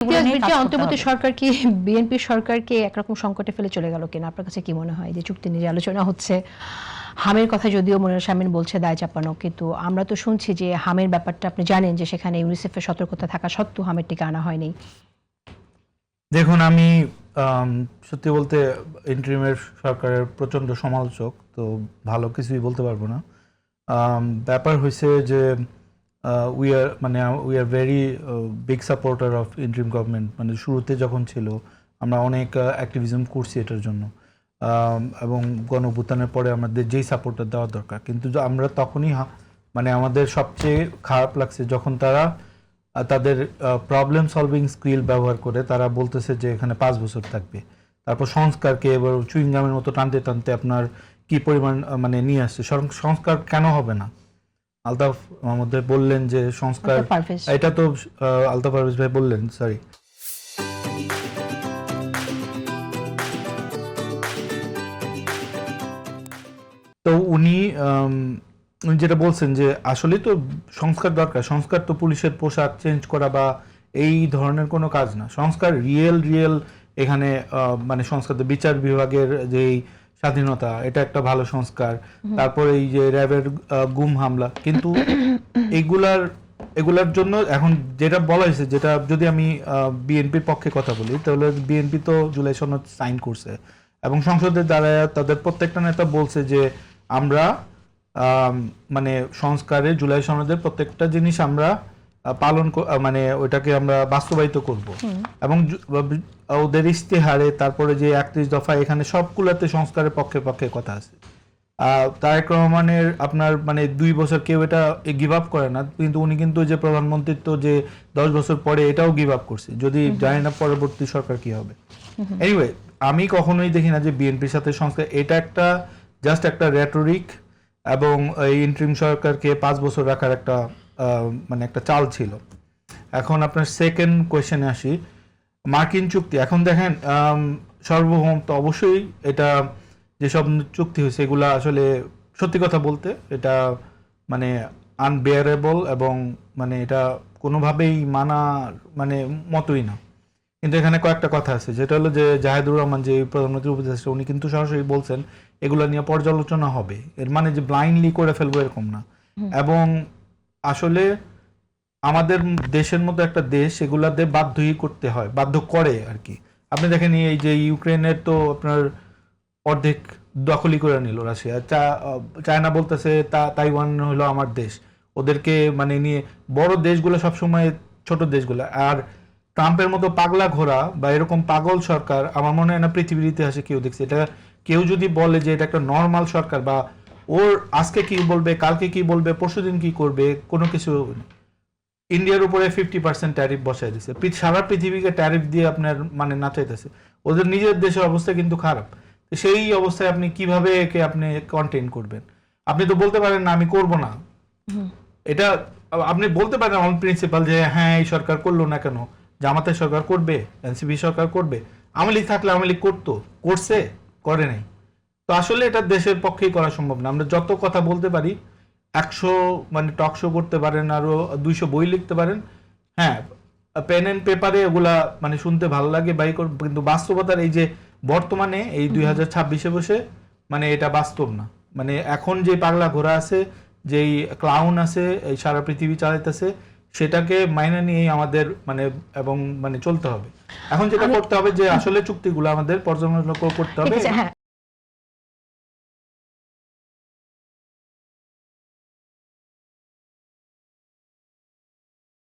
অন্তর্বর্তী সরকার কি বিএনপি সরকারকে একরকম সংকটে ফেলে চলে গেল কিনা? আপনার কাছে কি মনে হয় যে চুক্তি নিয়ে আলোচনা হচ্ছে, হামের কথা যদিও মনির শামীম বলছে দায় চাপানো, কিন্তু আমরা তো শুনছি যে হামের ব্যাপারটা আপনি জানেন যে সেখানে ইউনিসেফের সতর্কতা থাকা সত্ত্বেও হামের টিকা আনা হয়নি। দেখুন, আমি সত্যি বলতে ইন্টারিমের সরকারের প্রচণ্ড সমালোচক, তো ভালো কিছুই বলতে পারবো না। ব্যাপার হয়েছে যে we are very big supporter of interim government. মানে শুরুতে যখন ছিল আমরা অনেক অ্যাক্টিভিজম করছি এটার জন্য, এবং গণঅভ্যুত্থানের পরে আমাদের যেই সাপোর্টটা দেওয়া দরকার, কিন্তু আমরা তখনই মানে আমাদের সবচেয়ে খারাপ লাগছে যখন তারা তাদের প্রবলেম সলভিং স্কিল ব্যবহার করে তারা বলতেছে যে এখানে 5 বছর থাকবে, তারপর সংস্কারকে এবার চুইংগামের মতো টানতে টানতে আপনার কি পরিমাণ মানে নিয়ে আসছে। সংস্কার কেন হবে না? আলতাফ আমাদের বললেন যে সংস্কার, এটা তো আলতাফ পারভেজ ভাই বললেন, সরি। তো উনি যেটা বলছেন যে আসলে তো সংস্কার দরকার। সংস্কার তো পুলিশের পোশাক চেঞ্জ করা বা এই ধরনের কোনো কাজ না। সংস্কার রিয়েল এখানে মানে সংস্কার তো বিচার বিভাগের যেই স্বাধীনতা, এটা একটা ভালো সংস্কার। তারপরে এই যে র্যাবের গুম হামলা, কিন্তু এগুলার জন্য এখন যেটা বলা হয়েছে, যেটা যদি আমি বিএনপির পক্ষে কথা বলি, তাহলে বিএনপি তো জুলাই সনদ সাইন করছে এবং সংসদের দ্বারা তাদের প্রত্যেকটা নেতা বলছে যে আমরা মানে সংস্কারে জুলাই সনদের প্রত্যেকটা জিনিস আমরা পালন মানে ওইটাকে আমরা বাস্তবায়িত করব। এবং ওদের ইশতেহারে তারপরে যে 31 দফা, এখানে সবগুলোতে সংস্কারের পক্ষে পক্ষে কথা আছে। তারেক রহমানের আপনার মানে 2 বছর কেউ এটা গিভ আপ করে না, কিন্তু উনি কিন্তু যে প্রধানমন্ত্রিত্ব যে 10 বছর পরে এটাও গিভ আপ করছে। যদি জানি না পরবর্তী সরকার কি হবে। এনিওয়ে, আমি কখনোই দেখি না যে বিএনপির সাথে সংস্কার, এটা একটা জাস্ট একটা রেটরিক, এবং এই ইন্টারিম সরকারকে 5 বছর রাখার একটা মানে একটা চাল ছিল। এখন আপনার সেকেন্ড কোয়েশ্চেনে আসি, মার্কিন চুক্তি। এখন দেখেন সার্বভৌম তো অবশ্যই, এটা যেসব চুক্তি হয়েছে এগুলা আসলে সত্যি কথা বলতে এটা মানে আনবেয়ারেবল, এবং মানে এটা কোনোভাবেই মানা মানে মতোই না। কিন্তু এখানে কয়েকটা কথা আছে, যেটা হলো যে জাহেদুর রহমান যে প্রধানমন্ত্রী উপদেষ্টা, উনি কিন্তু সরাসরি বলছেন এগুলো নিয়ে পর্যালোচনা হবে। এর মানে যে ব্লাইন্ডলি করে ফেলবো এরকম না। এবং আসলে আমাদের দেশের মতো একটা দেশ এগুলাতে বাধ্যই করতে হয়, বাধ্য করে আর কি। আপনি দেখেন এই যে ইউক্রেনের তো আপনার অর্ধেক দখলই করে নিল রাশিয়া। চায়না বলতেছে তাইওয়ান হলো আমার দেশ। ওদেরকে মানে নিয়ে বড় দেশগুলো সবসময় ছোট দেশগুলো। আর ট্রাম্পের মতো পাগলা ঘোড়া বা এরকম পাগল সরকার আমার মনে হয় না পৃথিবীর ইতিহাসে কেউ দেখছে। এটা কেউ যদি বলে যে এটা একটা নর্মাল সরকার, বা ওর আজকে কি বলবে, কালকে কি বলবে, পরশুদিন কি করবে, কোনো কিছু। ইন্ডিয়ার উপরে 50% ট্যারিফ বসাই দিচ্ছে, সারা পৃথিবীকে ট্যারিফ দিয়ে আপনার মানে নাচাইতেছে। ওদের নিজের দেশের অবস্থা কিন্তু খারাপ। সেই অবস্থায় আপনি কিভাবে একে আপনি কন্টেইন করবেন? আপনি তো বলতে পারেন না আমি করব না। এটা আপনি বলতে পারেন অন প্রিন্সিপাল যে হ্যাঁ এই সরকার করলো না কেন, জামাতের সরকার করবে, এনসিপি সরকার করবে। আওয়ামী লীগ থাকলে আওয়ামী লীগ করতো, করছে, করে নাই। তো আসলে এটা দেশের পক্ষেই করা সম্ভব না। আমরা যত কথা বলতে পারি, 100 মানে টক শো করতে পারেন, আরো 200 বই লিখতে পারেন, হ্যাঁ পেন এন্ড পেপারে ওগুলা মানে শুনতে ভালো লাগে বাই, কিন্তু বাস্তবতার এই যে বর্তমানে এই 2026-এ বসে মানে এটা বাস্তব না। মানে এখন যে পাগলা ঘোড়া আছে, যেই ক্লাউন আছে, এই সারা পৃথিবী চালাইতেছে, সেটাকে মাইনে নিয়েই আমাদের মানে এবং মানে চলতে হবে। এখন যেটা করতে হবে যে আসলে চুক্তিগুলো আমাদের পর্যালোচনা করতে হবে।